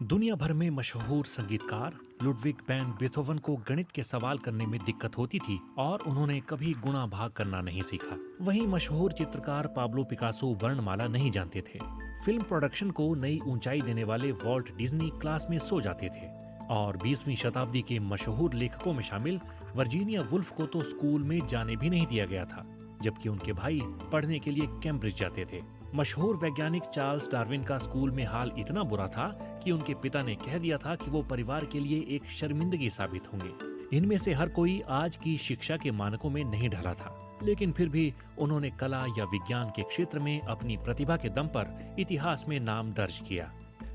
दुनिया भर में मशहूर संगीतकार लुडविग वैन बीथोवन को गणित के सवाल करने में दिक्कत होती थी और उन्होंने कभी गुणा भाग करना नहीं सीखा। वहीं मशहूर चित्रकार पाब्लो पिकासो वर्णमाला नहीं जानते थे। फिल्म प्रोडक्शन को नई ऊंचाई देने वाले वॉल्ट डिज्नी क्लास में सो जाते थे और 20वीं शताब्दी के मशहूर लेखकों में शामिल वर्जीनिया वुल्फ को तो स्कूल में जाने भी नहीं दिया गया था, जबकि उनके भाई पढ़ने के लिए कैम्ब्रिज जाते थे। मशहूर वैज्ञानिक चार्ल्स डार्विन का स्कूल में हाल इतना बुरा था कि उनके पिता ने कह दिया था कि वो परिवार के लिए एक शर्मिंदगी साबित होंगे। इनमें से हर कोई आज की शिक्षा के मानकों में नहीं ढला था, लेकिन फिर भी उन्होंने कला या विज्ञान के क्षेत्र में अपनी प्रतिभा के दम पर इतिहास में नाम दर्ज किया।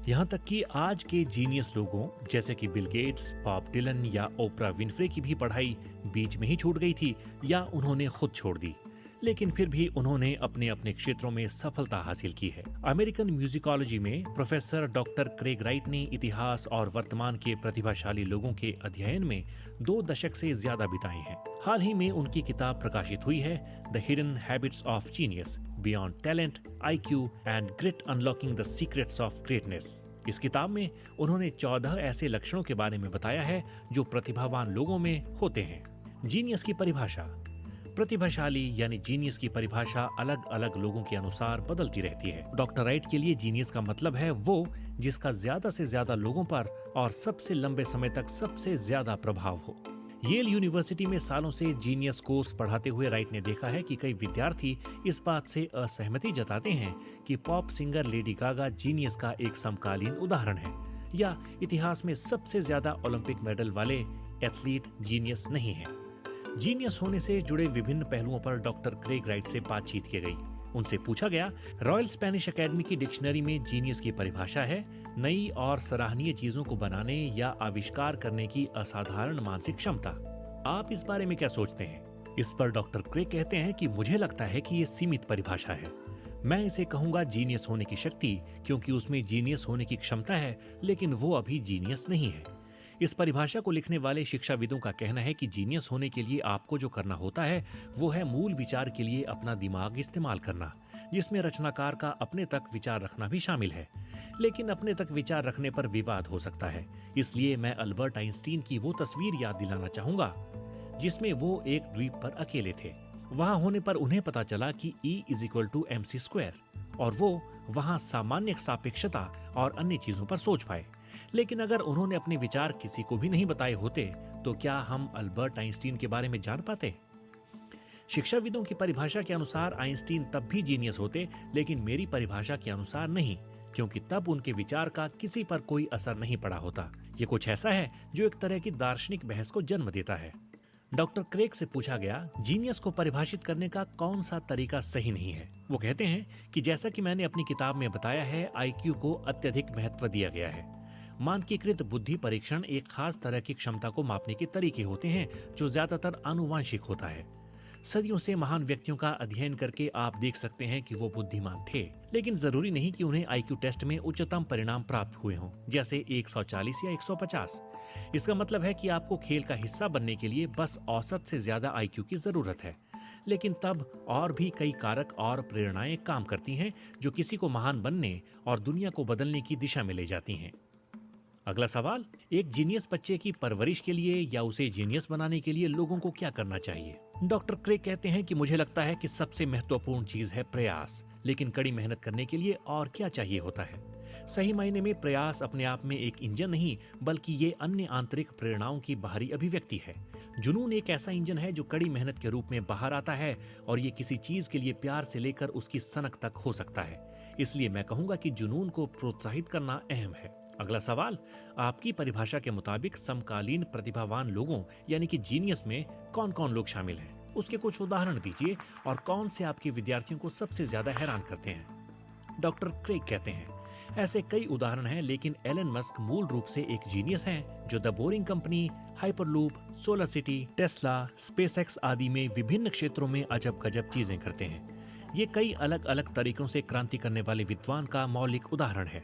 यहाँ तक कि आज के जीनियस लोगों जैसे कि बिल गेट्स, बॉब डिलन या ओपरा विनफ्रे की भी पढ़ाई बीच में ही छूट गई थी या उन्होंने खुद छोड़ दी, लेकिन फिर भी उन्होंने अपने अपने क्षेत्रों में सफलता हासिल की है। अमेरिकन म्यूजिकोलॉजी में प्रोफेसर डॉक्टर क्रेग राइट ने इतिहास और वर्तमान के प्रतिभाशाली लोगों के अध्ययन में 2 दशक से ज्यादा बिताए हैं। हाल ही में उनकी किताब प्रकाशित हुई है, the hidden habits of genius, beyond talent, IQ and grit, unlocking the secrets of greatness. इस किताब में उन्होंने 14 ऐसे लक्षणों के बारे में बताया है जो प्रतिभावान लोगों में होते हैं। जीनियस की परिभाषा। प्रतिभाशाली यानी जीनियस की परिभाषा अलग अलग लोगों के अनुसार बदलती रहती है। डॉक्टर राइट के लिए जीनियस का मतलब है वो जिसका ज्यादा से ज्यादा लोगों पर और सबसे लंबे समय तक सबसे ज्यादा प्रभाव हो। येल यूनिवर्सिटी में सालों से जीनियस कोर्स पढ़ाते हुए राइट ने देखा है कि कई विद्यार्थी इस बात से असहमति जताते हैं कि pop singer Lady Gaga genius का एक समकालीन उदाहरण है या इतिहास में सबसे ज्यादा ओलंपिक मेडल वाले एथलीट जीनियस नहीं है। जीनियस होने से जुड़े विभिन्न पहलुओं पर डॉक्टर क्रेग राइट से बातचीत की गई। उनसे पूछा गया, रॉयल स्पेनिश एकेडमी की डिक्शनरी में जीनियस की परिभाषा है नई और सराहनीय चीजों को बनाने या आविष्कार करने की असाधारण मानसिक क्षमता। आप इस बारे में क्या सोचते हैं? इस पर डॉक्टर क्रेग कहते हैं कि मुझे लगता है कि ये सीमित परिभाषा है। मैं इसे कहूंगा जीनियस होने की शक्ति, क्योंकि उसमें जीनियस होने की क्षमता है, लेकिन वो अभी जीनियस नहीं है। इस परिभाषा को लिखने वाले शिक्षाविदों का कहना है कि जीनियस होने के लिए आपको जो करना होता है वो है मूल विचार के लिए अपना दिमाग इस्तेमाल करना, जिसमें रचनाकार का अपने तक विचार रखना भी शामिल है। लेकिन अपने तक विचार रखने पर विवाद हो सकता है, इसलिए मैं अल्बर्ट आइंस्टीन की वो तस्वीर याद दिलाना चाहूंगा जिसमें वो एक द्वीप पर अकेले थे। वहां होने पर उन्हें पता चला कि E=mc² और वो वहां सामान्य सापेक्षता और अन्य चीजों पर सोच पाए। लेकिन अगर उन्होंने अपने विचार किसी को भी नहीं बताए होते तो क्या हम अल्बर्ट आइंस्टीन के बारे में जान पाते? शिक्षाविदों की परिभाषा के अनुसार आइंस्टीन तब भी जीनियस होते, लेकिन मेरी परिभाषा के अनुसार नहीं, क्योंकि तब उनके विचार का किसी पर कोई असर नहीं पड़ा होता। ये कुछ ऐसा है जो एक तरह की दार्शनिक बहस को जन्म देता है। डॉक्टर क्रेग से पूछा गया, जीनियस को परिभाषित करने का कौन सा तरीका सही नहीं है? वो कहते हैं कि जैसा कि मैंने अपनी किताब में बताया है, IQ को अत्यधिक महत्व दिया गया है। मानकीकृत बुद्धि परीक्षण एक खास तरह की क्षमता को मापने के तरीके होते हैं जो ज्यादातर आनुवांशिक होता है। सदियों से महान व्यक्तियों का अध्ययन करके आप देख सकते हैं कि वो बुद्धिमान थे, लेकिन जरूरी नहीं कि उन्हें IQ टेस्ट में उच्चतम परिणाम प्राप्त हुए हों, जैसे 140 या 150। इसका मतलब है कि आपको खेल का हिस्सा बनने के लिए बस औसत से ज्यादा IQ की जरूरत है। लेकिन तब और भी कई कारक और प्रेरणाएं काम करती हैं जो किसी को महान बनने और दुनिया को बदलने की दिशा में ले जाती हैं। अगला सवाल, एक जीनियस बच्चे की परवरिश के लिए या उसे जीनियस बनाने के लिए लोगों को क्या करना चाहिए? डॉक्टर क्रेग कहते हैं कि मुझे लगता है कि सबसे महत्वपूर्ण चीज है प्रयास, लेकिन कड़ी मेहनत करने के लिए और क्या चाहिए होता है? सही मायने में प्रयास अपने आप में एक इंजन नहीं, बल्कि ये अन्य आंतरिक प्रेरणाओं की बाहरी अभिव्यक्ति है। जुनून एक ऐसा इंजन है जो कड़ी मेहनत के रूप में बाहर आता है और ये किसी चीज के लिए प्यार से लेकर उसकी सनक तक हो सकता है। इसलिए मैं कहूंगा कि जुनून को प्रोत्साहित करना अहम है। अगला सवाल, आपकी परिभाषा के मुताबिक समकालीन प्रतिभावान लोगों यानी कि जीनियस में कौन कौन लोग शामिल हैं? उसके कुछ उदाहरण दीजिए और कौन से आपके विद्यार्थियों को सबसे ज्यादा हैरान करते हैं? डॉक्टर क्रेग कहते हैं, ऐसे कई उदाहरण हैं, लेकिन एलन मस्क मूल रूप से एक जीनियस हैं जो the boring company, hyperloop, solar city, Tesla, SpaceX आदि में विभिन्न क्षेत्रों में अजब गजब चीजें करते हैं। ये कई अलग अलग तरीकों से क्रांति करने वाले विद्वान का मौलिक उदाहरण है।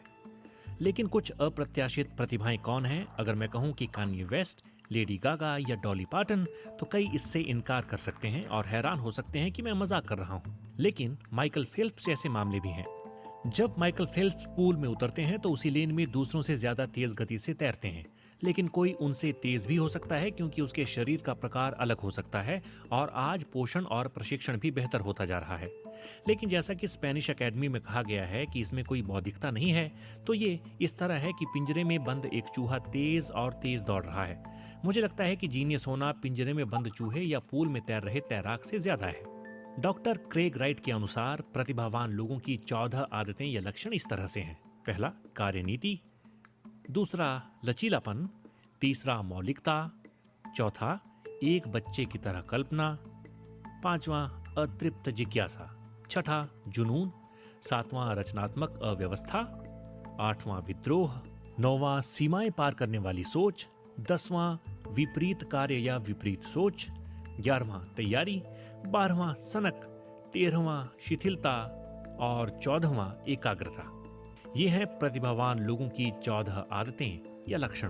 लेकिन कुछ अप्रत्याशित प्रतिभाएं कौन हैं? अगर मैं कहूं कि कान्ये वेस्ट, लेडी गागा या डॉली पार्टन, तो कई इससे इनकार कर सकते हैं और हैरान हो सकते हैं कि मैं मजाक कर रहा हूं। लेकिन माइकल फेल्प्स जैसे मामले भी हैं। जब माइकल फेल्प्स पूल में उतरते हैं तो उसी लेन में दूसरों से ज्यादा तेज गति से तैरते हैं, लेकिन कोई उनसे तेज भी हो सकता है क्योंकि उसके शरीर का प्रकार अलग हो सकता है और आज पोषण और प्रशिक्षण भी बेहतर होता जा रहा है। लेकिन जैसा कि स्पेनिश एकेडमी में कहा गया है कि इसमें कोई बौद्धिकता नहीं है, तो ये इस तरह है कि पिंजरे में बंद एक चूहा तेज दौड़ रहा है। मुझे लगता है कि जीनियस होना पिंजरे में बंद चूहे या पूल में तैर रहे तैराक से ज्यादा है। डॉक्टर क्रेग राइट के अनुसार प्रतिभावान लोगों की 14 आदतें या लक्षण इस तरह से हैं। पहला, कार्यनीति। दूसरा, लचीलापन। तीसरा, मौलिकता। चौथा, एक बच्चे की तरह कल्पना। पांचवा, अतृप्त जिज्ञासा। छठा, जुनून। सातवां, रचनात्मक अव्यवस्था। आठवां, विद्रोह। नौवां, सीमाएं पार करने वाली सोच। 10वां, विपरीत कार्य या विपरीत सोच। 11वां, तैयारी। 12वां, सनक। 13वां, शिथिलता। और 14वां, एकाग्रता। ये है प्रतिभावान लोगों की 14 आदतें या लक्षण।